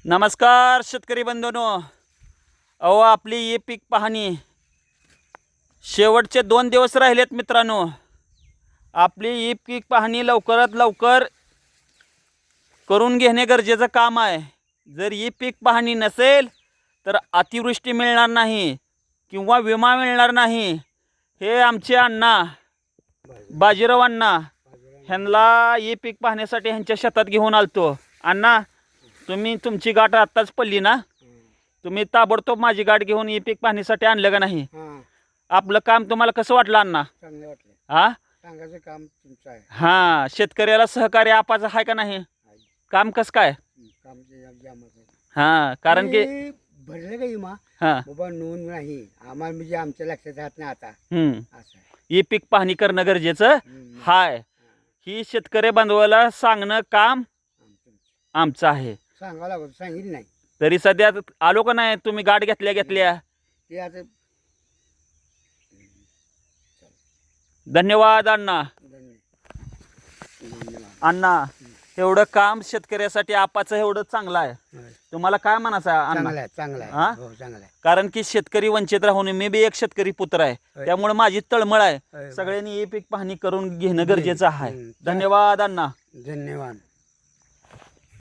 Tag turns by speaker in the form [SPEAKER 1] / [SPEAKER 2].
[SPEAKER 1] नमस्कार शेतकरी बंधूंनो, अहो आपली ही पीक पाहणी शेवटचे 2 दिवस राहिलेत मित्रांनो. आपली ही पीक पाहणी लवकरात लवकर करून घेणे गरजेचं काम आहे. जर ही पीक पाहणी नसेल तर अतिवृष्टी मिळणार नाही किंवा विमा मिळणार नाही. हे आमचे अण्णा बाजीराव अण्णा ह्यांना ही पीक पाहण्यासाठी ह्यांच्या शेतात घेऊन आलतो. अण्णा, तुम्ही तुमची गाठ आत्ताच पडली ना, तुम्ही ताबडतोब माझी गाठ घेऊन ही पीक पाहणीसाठी आणलं का नाही? आपलं काम तुम्हाला कसं वाटलं अण्णा?
[SPEAKER 2] चांगलं वाटलं.
[SPEAKER 1] हा,
[SPEAKER 2] सांगायचं काम तुमचं आहे.
[SPEAKER 1] हा, शेतकऱ्याला सहकार्य आपाचं आहे का नाही? काम कसं काय?
[SPEAKER 2] काम जामाचं आहे.
[SPEAKER 1] हा, कारण की
[SPEAKER 2] ते भरलं का विमा
[SPEAKER 1] हा
[SPEAKER 2] बाबा नोंद नाही आम्हाला, म्हणजे आमच्या लक्षात राहत नाही आता
[SPEAKER 1] असं
[SPEAKER 2] असं आहे.
[SPEAKER 1] ही पीक पाहणी करणं गरजेचं हाय. ही शेतकरी बांधवाला सांगणं काम आमचं आहे.
[SPEAKER 2] सांगावं लागत, सांगितलं नाही
[SPEAKER 1] तरी सध्या आलो का नाही तुम्ही गाठ घेतल्या?
[SPEAKER 2] ते आता.
[SPEAKER 1] धन्यवाद अण्णा.
[SPEAKER 2] धन्यवाद.
[SPEAKER 1] अण्णा, एवढं काम शेतकऱ्यासाठी आपाचं एवढं चांगलं आहे.
[SPEAKER 2] होय.
[SPEAKER 1] तुम्हाला काय म्हणायचं आहे अण्णा?
[SPEAKER 2] चांगलं आहे, चांगलं
[SPEAKER 1] हा?
[SPEAKER 2] आहे. हो, चांगलं आहे.
[SPEAKER 1] कारण की शेतकरी वंचित राहून मी बी एक शेतकरी पुत्र आहे,
[SPEAKER 2] होय.
[SPEAKER 1] त्यामुळे माझी तळमळ आहे.
[SPEAKER 2] होय.
[SPEAKER 1] सगळ्यांनी ही पीक पाहणी करून घेणं गरजेचं आहे.
[SPEAKER 2] हम्म.
[SPEAKER 1] धन्यवाद अण्णा.
[SPEAKER 2] धन्यवाद.